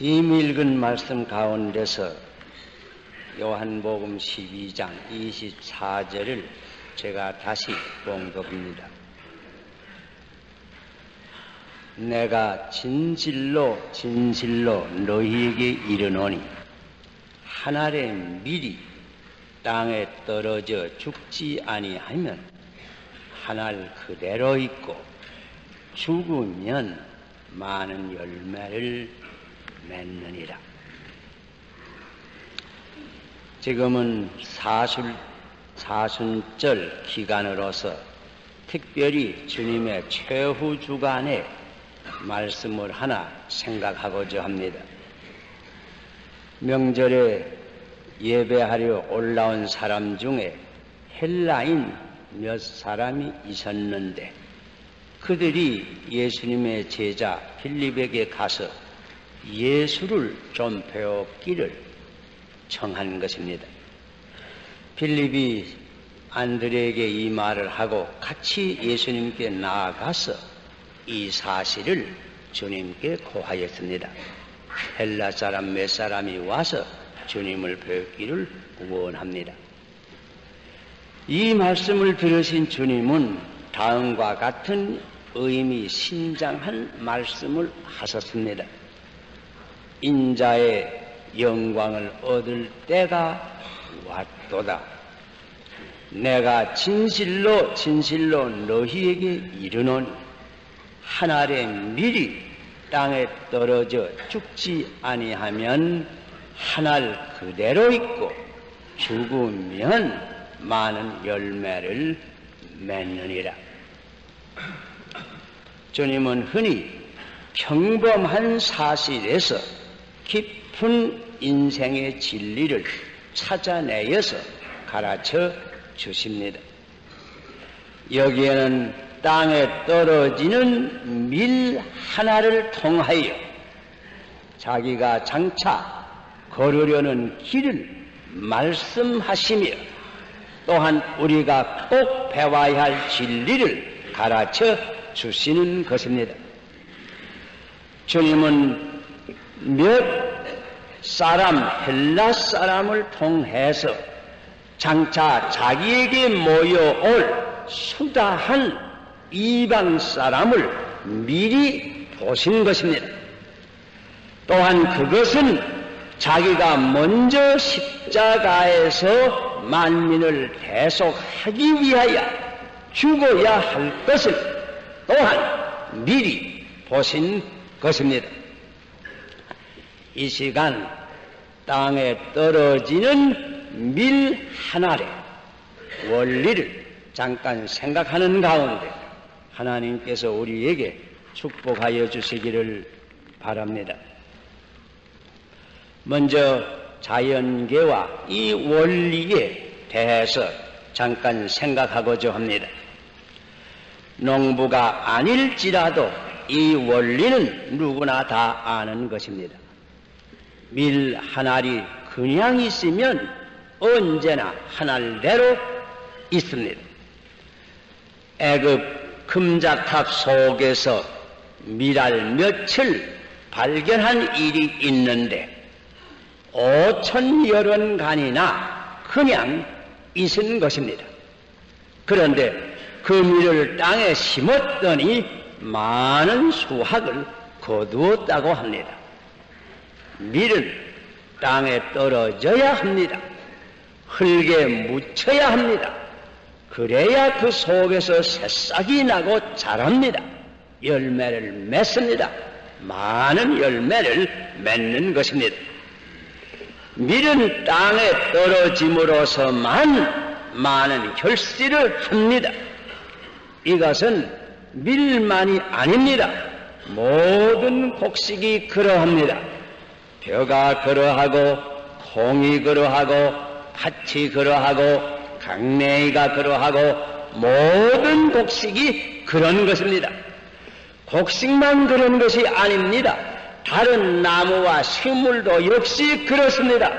이미 읽은 말씀 가운데서 요한복음 12장 24절을 제가 다시 봉독합니다. 내가 진실로 진실로 너희에게 이르노니 한 알의 밀이 땅에 떨어져 죽지 아니하면 한 알 그대로 있고 죽으면 많은 열매를 맺느니라. 지금은 사순절 기간으로서 특별히 주님의 최후 주간에 말씀을 하나 생각하고자 합니다. 명절에 예배하려 올라온 사람 중에 헬라인 몇 사람이 있었는데 그들이 예수님의 제자 빌립에게 가서 예수를 좀 배웠기를 청한 것입니다. 빌립이 안드레에게 이 말을 하고 같이 예수님께 나아가서 이 사실을 주님께 고하였습니다. 헬라 사람 몇 사람이 와서 주님을 배우기를 원합니다. 이 말씀을 들으신 주님은 다음과 같은 의미 신장한 말씀을 하셨습니다. 인자의 영광을 얻을 때가 왔도다. 내가 진실로 진실로 너희에게 이르노니 한 알의 밀이 땅에 떨어져 죽지 아니하면 한 알 그대로 있고 죽으면 많은 열매를 맺느니라. 주님은 흔히 평범한 사실에서 깊은 인생의 진리를 찾아내어서 가르쳐 주십니다. 여기에는 땅에 떨어지는 밀 하나를 통하여 자기가 장차 걸으려는 길을 말씀하시며 또한 우리가 꼭 배워야 할 진리를 가르쳐 주시는 것입니다. 주님은 몇 사람, 헬라 사람을 통해서 장차 자기에게 모여올 수다한 이방 사람을 미리 보신 것입니다. 또한 그것은 자기가 먼저 십자가에서 만민을 대속하기 위하여 죽어야 할 것을 또한 미리 보신 것입니다. 이 시간 땅에 떨어지는 밀 한 알의 원리를 잠깐 생각하는 가운데 하나님께서 우리에게 축복하여 주시기를 바랍니다. 먼저 자연계와 이 원리에 대해서 잠깐 생각하고자 합니다. 농부가 아닐지라도 이 원리는 누구나 다 아는 것입니다. 밀 한 알이 그냥 있으면 언제나 한 알대로 있습니다. 애굽 금자탑 속에서 밀알 몇을 발견한 일이 있는데 5,000여런간이나 그냥 있은 것입니다. 그런데 그 밀을 땅에 심었더니 많은 수확을 거두었다고 합니다. 밀은 땅에 떨어져야 합니다. 흙에 묻혀야 합니다. 그래야 그 속에서 새싹이 나고 자랍니다. 열매를 맺습니다. 많은 열매를 맺는 것입니다. 밀은 땅에 떨어짐으로서만 많은 결실을 합니다. 이것은 밀만이 아닙니다. 모든 곡식이 그러합니다. 벼가 그러하고 콩이 그러하고 팥이 그러하고 강냉이가 그러하고 모든 곡식이 그런 것입니다. 곡식만 그런 것이 아닙니다. 다른 나무와 식물도 역시 그렇습니다.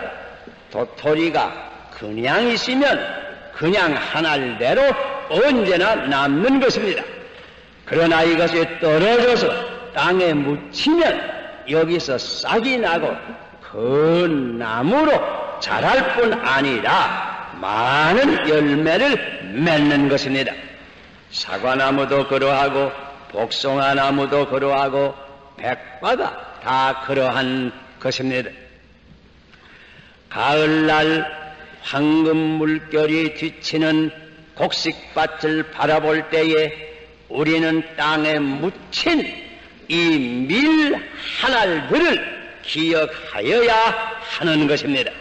도토리가 그냥 있으면 그냥 한 알대로 언제나 남는 것입니다. 그러나 이것이 떨어져서 땅에 묻히면 여기서 싹이 나고 그 나무로 자랄 뿐 아니라 많은 열매를 맺는 것입니다. 사과나무도 그러하고 복숭아나무도 그러하고 백과가 다 그러한 것입니다. 가을날 황금 물결이 뒤치는 곡식밭을 바라볼 때에 우리는 땅에 묻힌 이 밀 한 알들을 기억하여야 하는 것입니다.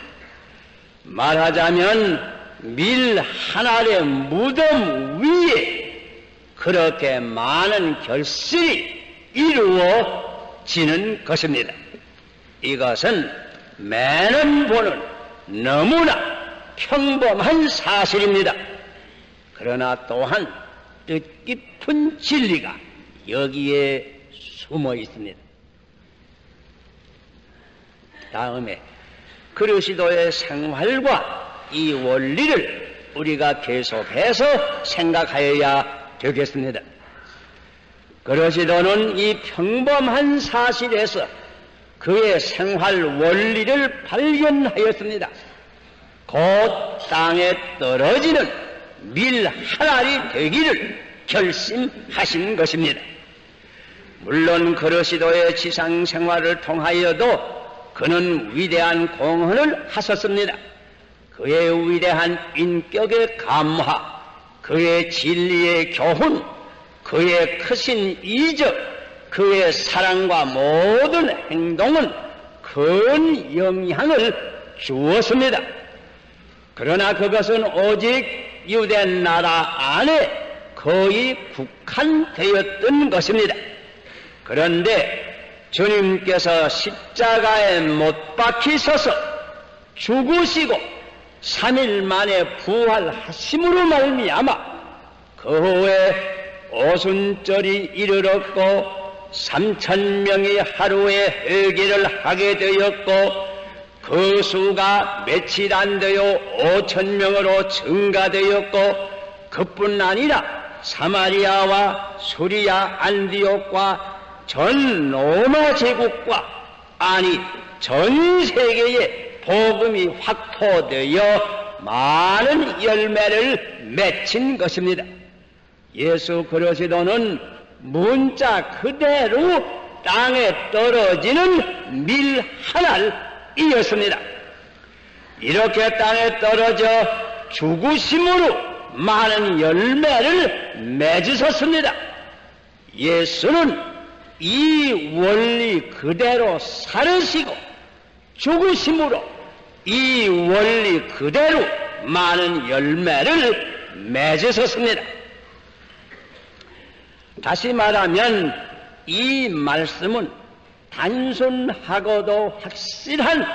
말하자면 밀 한 알의 무덤 위에 그렇게 많은 결실이 이루어지는 것입니다. 이것은 매는 보는 너무나 평범한 사실입니다. 그러나 또한 뜻깊은 진리가 여기에 숨어 있습니다. 다음에 그리스도의 생활과 이 원리를 우리가 계속해서 생각하여야 되겠습니다. 그리스도는 이 평범한 사실에서 그의 생활 원리를 발견하였습니다. 곧 땅에 떨어지는 밀 한 알이 되기를 결심하신 것입니다. 물론 그리스도의 지상 생활을 통하여도 그는 위대한 공헌을 하셨습니다. 그의 위대한 인격의 감화, 그의 진리의 교훈, 그의 크신 이적, 그의 사랑과 모든 행동은 큰 영향을 주었습니다. 그러나 그것은 오직 유대 나라 안에 거의 국한되었던 것입니다. 그런데 주님께서 십자가에 못 박히셔서 죽으시고 3일 만에 부활하심으로 말미암아 그 후에 오순절이 이르렀고 3,000명이 하루에 회개를 하게 되었고 그 수가 며칠 안 되어 5,000명으로 증가되었고 그뿐 아니라 사마리아와 수리아 안디옥과 전 로마 제국과 아니 전 세계에 복음이 확포되어 많은 열매를 맺힌 것입니다. 예수 그리스도는 문자 그대로 땅에 떨어지는 밀 한 알이었습니다. 이렇게 땅에 떨어져 죽으심으로 많은 열매를 맺으셨습니다. 예수는 이 원리 그대로 살으시고 죽으심으로 이 원리 그대로 많은 열매를 맺으셨습니다. 다시 말하면 이 말씀은 단순하고도 확실한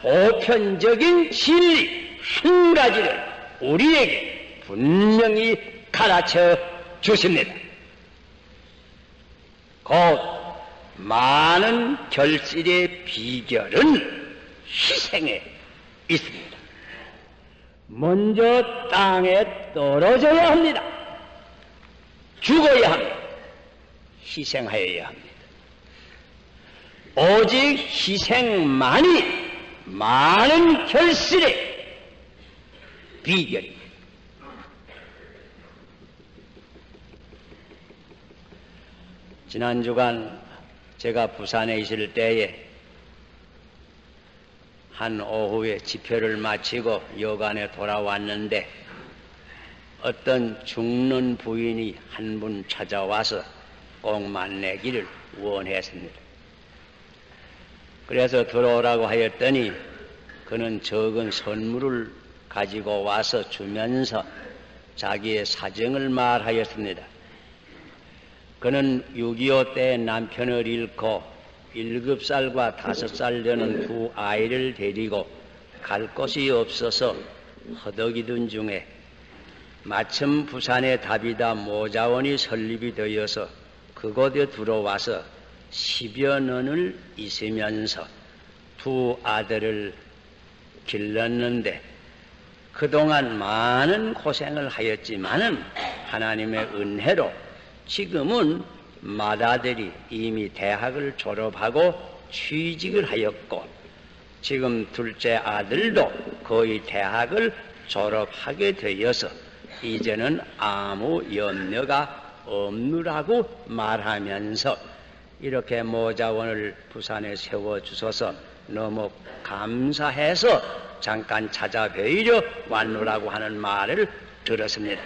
보편적인 진리 한 가지를 우리에게 분명히 가르쳐 주십니다. 곧 많은 결실의 비결은 희생에 있습니다. 먼저 땅에 떨어져야 합니다. 죽어야 합니다. 희생하여야 합니다. 오직 희생만이 많은 결실의 비결입니다. 지난 주간 제가 부산에 있을 때에 한 오후에 집회를 마치고 여관에 돌아왔는데 어떤 죽는 부인이 한 분 찾아와서 꼭 만나기를 원했습니다. 그래서 들어오라고 하였더니 그는 적은 선물을 가지고 와서 주면서 자기의 사정을 말하였습니다. 그는 6.25 때 남편을 잃고 7살과 5살 되는 두 아이를 데리고 갈 곳이 없어서 허덕이던 중에 마침 부산의 다비다 모자원이 설립이 되어서 그곳에 들어와서 10여 년을 있으면서 두 아들을 길렀는데 그동안 많은 고생을 하였지만은 하나님의 은혜로 지금은 맏아들이 이미 대학을 졸업하고 취직을 하였고 지금 둘째 아들도 거의 대학을 졸업하게 되어서 이제는 아무 염려가 없느라고 말하면서 이렇게 모자원을 부산에 세워주셔서 너무 감사해서 잠깐 찾아뵈려 왔노라고 하는 말을 들었습니다.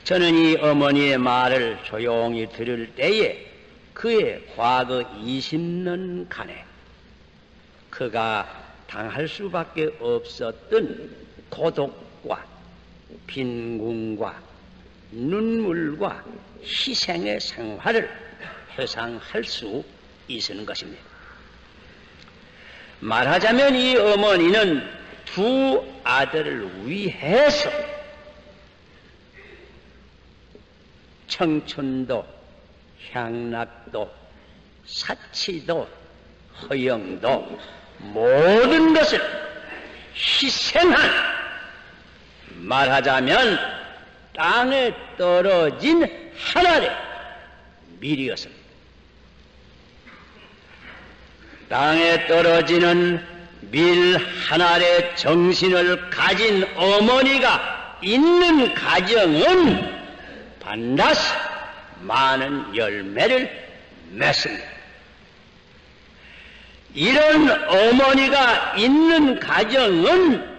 저는 이 어머니의 말을 조용히 들을 때에 그의 과거 20년간에 그가 당할 수밖에 없었던 고독과 빈궁과 눈물과 희생의 생활을 회상할 수 있는 것입니다. 말하자면 이 어머니는 두 아들을 위해서 청춘도 향락도 사치도 허영도 모든 것을 희생한, 말하자면 땅에 떨어진 하나의 밀이었습니다. 땅에 떨어지는 밀 하나의 정신을 가진 어머니가 있는 가정은 반드시 많은 열매를 맺습니다. 이런 어머니가 있는 가정은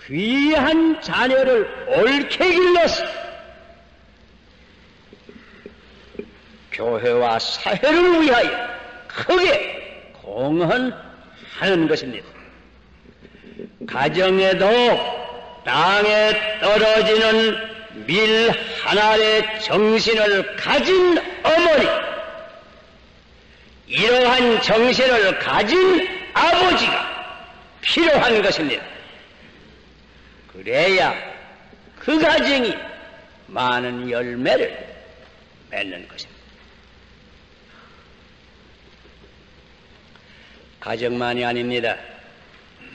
귀한 자녀를 옳게 길러서 교회와 사회를 위하여 크게 공헌하는 것입니다. 가정에도 땅에 떨어지는 밀 하나의 정신을 가진 어머니, 이러한 정신을 가진 아버지가 필요한 것입니다. 그래야 그 가정이 많은 열매를 맺는 것입니다. 가정만이 아닙니다.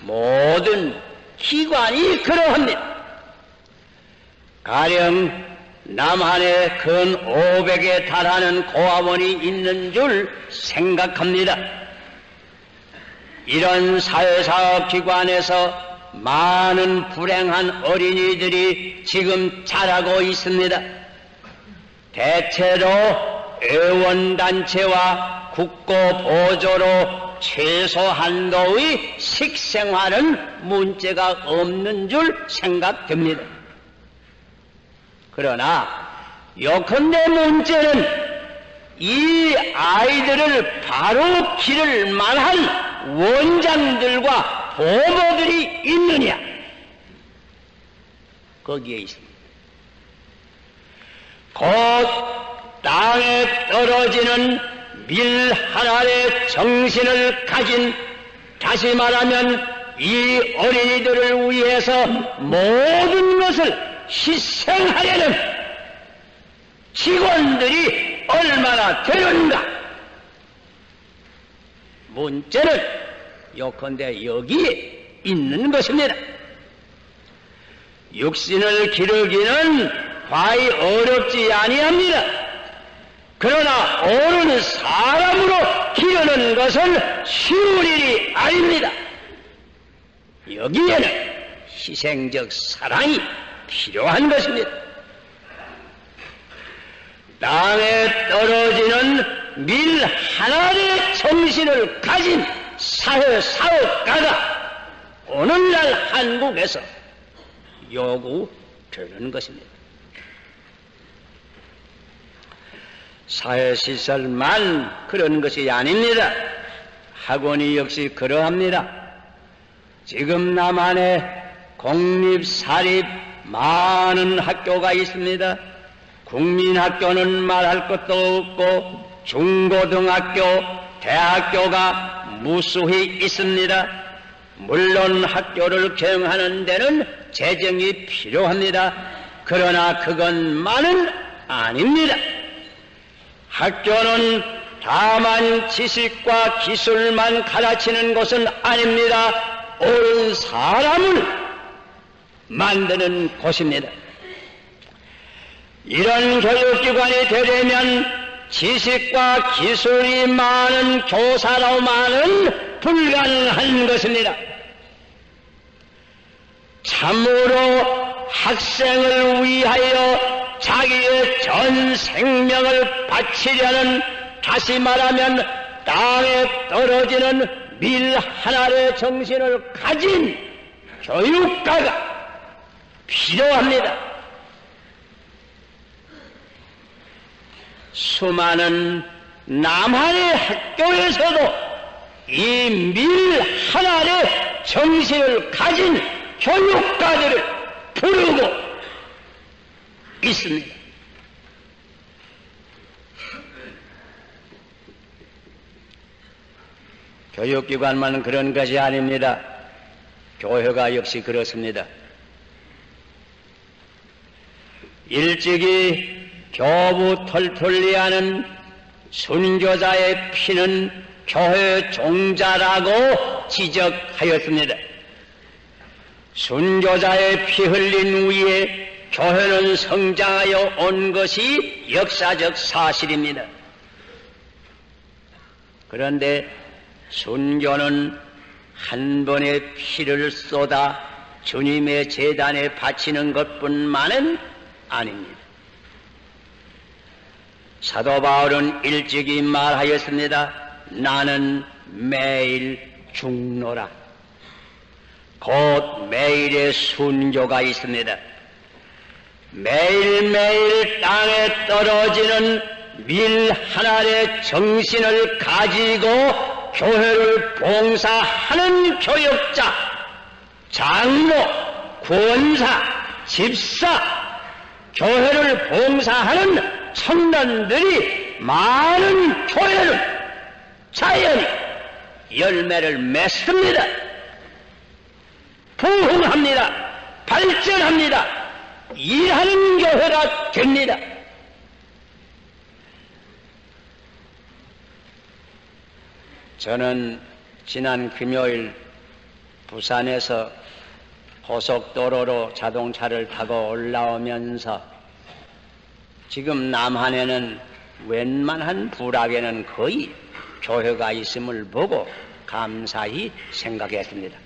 모든 기관이 그러합니다. 가령 남한에 근 500에 달하는 고아원이 있는 줄 생각합니다. 이런 사회사업기관에서 많은 불행한 어린이들이 지금 자라고 있습니다. 대체로 애원단체와 국고보조로 최소한도의 식생활은 문제가 없는 줄 생각됩니다. 그러나 요컨대 문제는 이 아이들을 바로 기를 만한 원장들과 보모들이 있느냐, 거기에 있습니다. 곧 땅에 떨어지는 밀 하나의 정신을 가진, 다시 말하면 이 어린이들을 위해서 모든 것을 희생하려는 직원들이 얼마나 되는가. 문제는 요컨대 여기에 있는 것입니다. 육신을 기르기는 과히 어렵지 아니합니다. 그러나 옳은 사람으로 기르는 것은 쉬운 일이 아닙니다. 여기에는 희생적 사랑이 필요한 것입니다. 땅에 떨어지는 밀 하나의 정신을 가진 사회사업가가 오늘날 한국에서 요구되는 것입니다. 사회시설만 그런 것이 아닙니다. 학원이 역시 그러합니다. 지금 남한에 공립, 사립 많은 학교가 있습니다. 국민학교는 말할 것도 없고 중고등학교, 대학교가 무수히 있습니다. 물론 학교를 경영하는 데는 재정이 필요합니다. 그러나 그것만은 아닙니다. 학교는 다만 지식과 기술만 가르치는 것은 아닙니다. 옳은 사람을 만드는 곳입니다. 이런 교육기관이 되려면 지식과 기술이 많은 교사로만은 불가능한 것입니다. 참으로 학생을 위하여 자기의 전 생명을 바치려는, 다시 말하면 땅에 떨어지는 밀 하나의 정신을 가진 교육가가 필요합니다. 수많은 남한의 학교에서도 이 밀 하나의 정신을 가진 교육가들을 부르고 있습니다. 교육기관만 그런 것이 아닙니다. 교회가 역시 그렇습니다. 일찍이 교부 털털리하는 순교자의 피는 교회 종자라고 지적하였습니다. 순교자의 피 흘린 후에 교회는 성장하여 온 것이 역사적 사실입니다. 그런데 순교는 한 번의 피를 쏟아 주님의 제단에 바치는 것뿐만은 아닙니다. 사도 바울은 일찍이 말하였습니다. 나는 매일 죽노라. 곧 매일의 순교가 있습니다. 매일매일 땅에 떨어지는 밀 하나의 정신을 가지고 교회를 봉사하는 교역자, 장로, 권사, 집사, 교회를 봉사하는 청년들이 많은 교회는 자연히 열매를 맺습니다. 부흥합니다. 발전합니다. 일하는 교회가 됩니다. 저는 지난 금요일 부산에서 고속도로로 자동차를 타고 올라오면서 지금 남한에는 웬만한 부락에는 거의 교회가 있음을 보고 감사히 생각했습니다.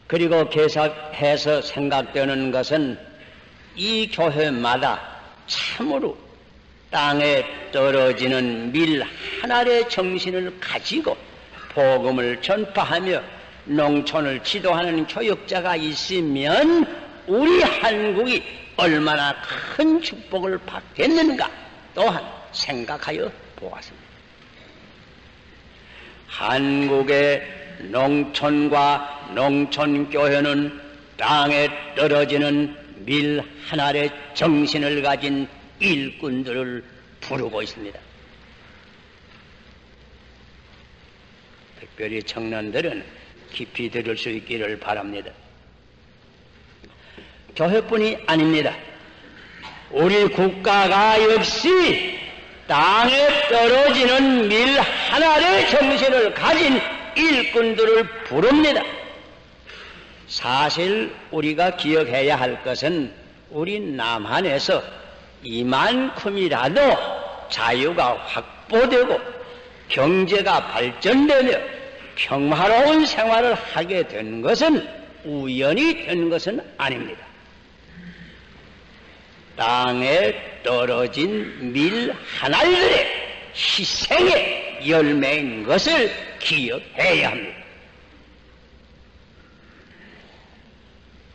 그리고 계속해서 생각되는 것은 이 교회마다 참으로 땅에 떨어지는 밀 하나의 정신을 가지고 복음을 전파하며 농촌을 지도하는 교역자가 있으면 우리 한국이 얼마나 큰 축복을 받겠는가 또한 생각하여 보았습니다. 한국의 농촌과 농촌교회는 땅에 떨어지는 밀 하나의 정신을 가진 일꾼들을 부르고 있습니다. 특별히 청년들은 깊이 들을 수 있기를 바랍니다. 교회뿐이 아닙니다. 우리 국가가 역시 땅에 떨어지는 밀 하나의 정신을 가진 일꾼들을 부릅니다. 사실 우리가 기억해야 할 것은 우리 남한에서 이만큼이라도 자유가 확보되고 경제가 발전되며 평화로운 생활을 하게 된 것은 우연히 된 것은 아닙니다. 땅에 떨어진 밀 하나들의 희생의 열매인 것을 기억해야 합니다.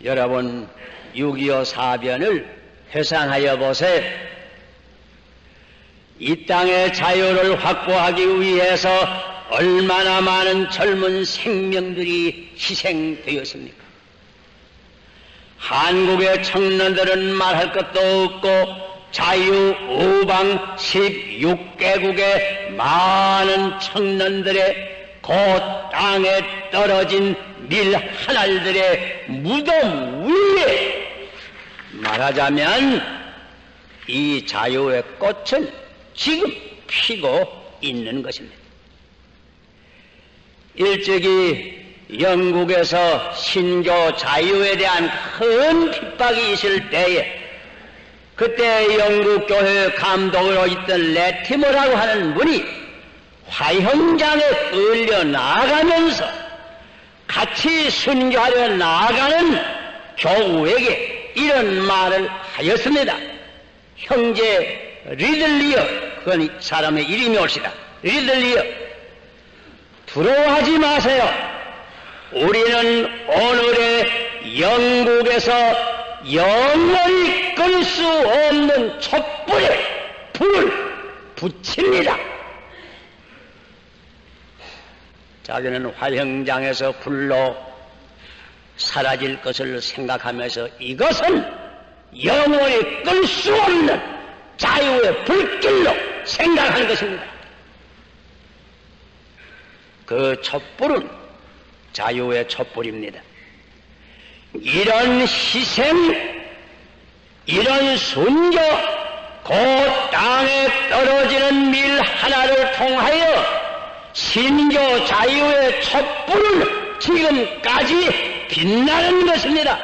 여러분 6.25 사변을 회상하여 보세요. 이 땅의 자유를 확보하기 위해서 얼마나 많은 젊은 생명들이 희생되었습니까? 한국의 청년들은 말할 것도 없고 자유우방 16개국의 많은 청년들의 곧 땅에 떨어진 밀 하나들의 무덤 위에 말하자면 이 자유의 꽃은 지금 피고 있는 것입니다. 일찍이 영국에서 신교 자유에 대한 큰 핍박이 있을 때에 그때 영국교회 감독으로 있던 레티머라고 하는 분이 화형장에 끌려 나가면서 같이 순교하려 나가는 교우에게 이런 말을 하였습니다. 형제 리들리어, 그건 사람의 이름이 옳시다. 리들리어, 두려워하지 마세요. 우리는 오늘의 영국에서 영원히 끌 수 없는 촛불에 불을 붙입니다. 자기는 화형장에서 불로 사라질 것을 생각하면서 이것은 영원히 끌 수 없는 자유의 불길로 생각하는 것입니다. 그 촛불은 자유의 촛불입니다. 이런 희생, 이런 순교, 그 땅에 떨어지는 밀 하나를 통하여 신조 자유의 촛불은 지금까지 빛나는 것입니다.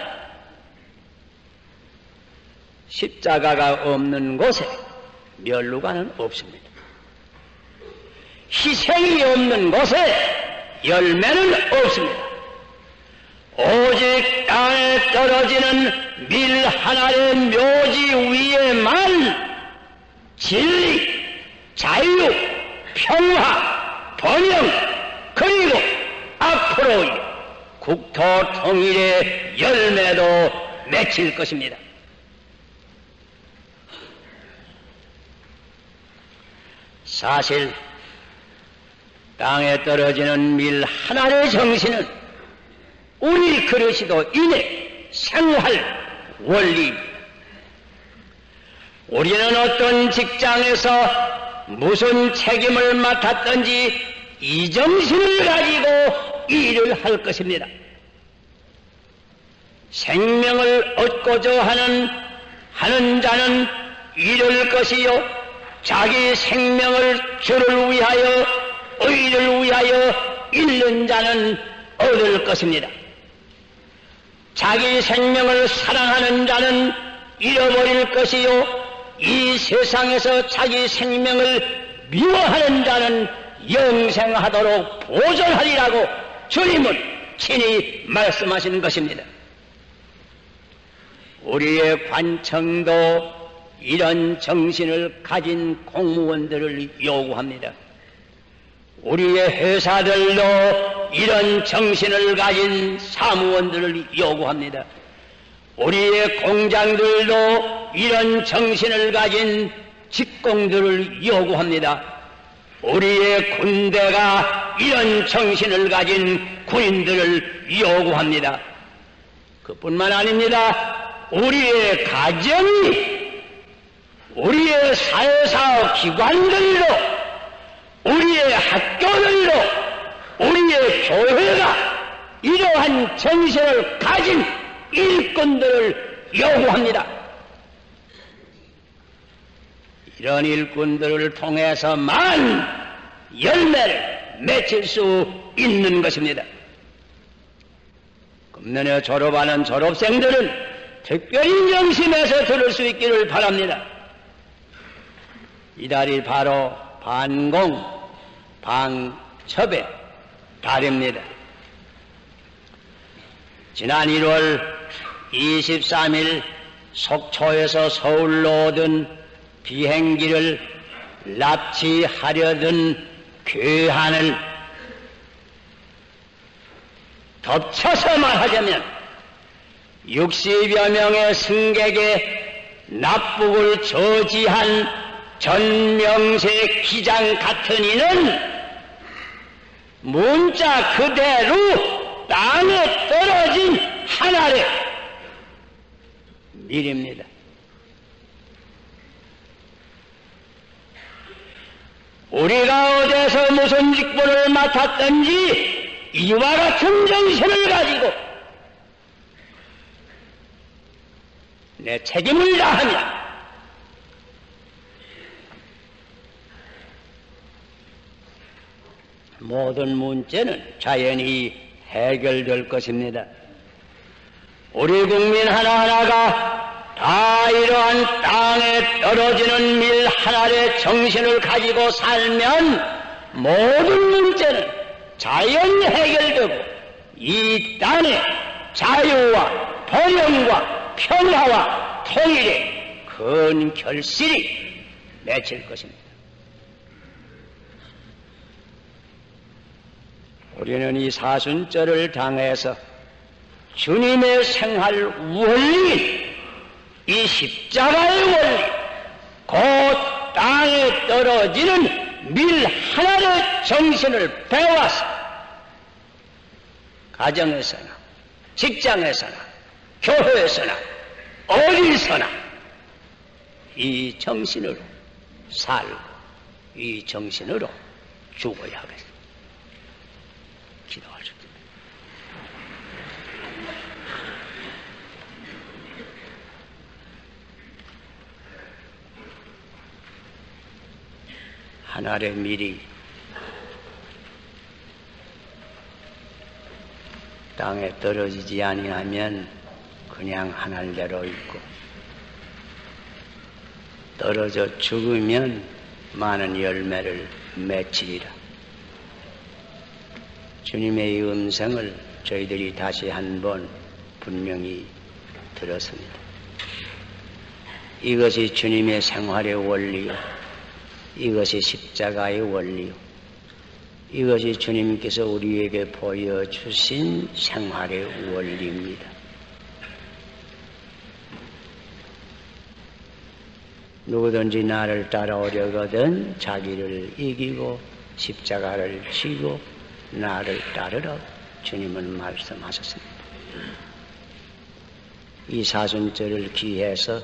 십자가가 없는 곳에 멸루관은 없습니다. 희생이 없는 곳에 열매는 없습니다. 오직 땅에 떨어지는 밀 하나의 묘지 위에만 진리, 자유, 평화, 번영, 그리고 앞으로 국토 통일의 열매도 맺힐 것입니다. 사실 땅에 떨어지는 밀 하나의 정신은 우리 그릇이도 인해 생활 원리입니다. 우리는 어떤 직장에서 무슨 책임을 맡았든지 이 정신을 가지고 일을 할 것입니다. 생명을 얻고자 하는 자는 잃을 것이요, 자기 생명을 주를 위하여 의를 위하여 잃는 자는 얻을 것입니다. 자기 생명을 사랑하는 자는 잃어버릴 것이요, 이 세상에서 자기 생명을 미워하는 자는 영생하도록 보존하리라고 주님은 친히 말씀하신 것입니다. 우리의 관청도 이런 정신을 가진 공무원들을 요구합니다. 우리의 회사들도 이런 정신을 가진 사무원들을 요구합니다. 우리의 공장들도 이런 정신을 가진 직공들을 요구합니다. 우리의 군대가 이런 정신을 가진 군인들을 요구합니다. 그뿐만 아닙니다. 우리의 가정이, 우리의 사회사업 기관들도, 우리의 학교들도, 우리의 교회가 이러한 정신을 가진 일꾼들을 요구합니다. 이런 일꾼들을 통해서만 열매를 맺힐 수 있는 것입니다. 금년에 졸업하는 졸업생들은 특별히 명심해서 들을 수 있기를 바랍니다. 이달이 바로 반공, 방첩의 달입니다. 지난 1월 23일 속초에서 서울로 오던 비행기를 납치하려던 괴한을 덮쳐서 말하자면 60여 명의 승객의 납북을 저지한 전명세 기장 같은 이는 문자 그대로 땅에 떨어진 하나의 밀입니다. 우리가 어디서 무슨 직분을 맡았든지 이와 같은 정신을 가지고 내 책임을 다하며 모든 문제는 자연히 해결될 것입니다. 우리 국민 하나하나가 다 이러한 땅에 떨어지는 밀 하나의 정신을 가지고 살면 모든 문제는 자연 해결되고 이 땅에 자유와 번영과 평화와 통일의 큰 결실이 맺힐 것입니다. 우리는 이 사순절을 당해서 주님의 생활 원리인 이 십자가의 원리, 그 땅에 떨어지는 밀 하나의 정신을 배워서 가정에서나 직장에서나 교회에서나 어디서나 이 정신으로 살고 이 정신으로 죽어야 하겠습니다. 기도하십시오. 하늘의 밀이 땅에 떨어지지 아니하면 그냥 하늘대로 있고 떨어져 죽으면 많은 열매를 맺히리라. 주님의 이 음성을 저희들이 다시 한번 분명히 들었습니다. 이것이 주님의 생활의 원리요, 이것이 십자가의 원리요, 이것이 주님께서 우리에게 보여주신 생활의 원리입니다. 누구든지 나를 따라오려거든 자기를 이기고 십자가를 지고 나를 따르라 주님은 말씀하셨습니다. 이 사순절을 기해서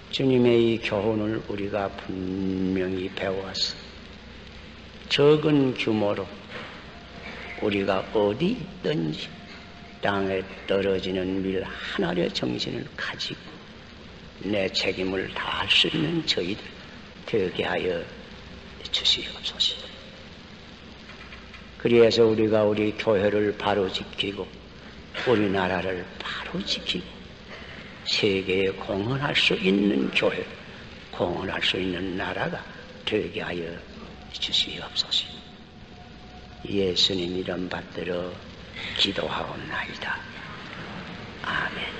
주님의 이 교훈을 우리가 분명히 배워서 적은 규모로 우리가 어디 있든지 땅에 떨어지는 밀 하나의 정신을 가지고 내 책임을 다할 수 있는 저희들 되게 하여 주시옵소서. 그래서 우리가 우리 교회를 바로 지키고 우리나라를 바로 지키고 세계에 공헌할 수 있는 교회, 공헌할 수 있는 나라가 되게 하여 주시옵소서. 예수님 이름 받들어 기도하옵나이다. 아멘.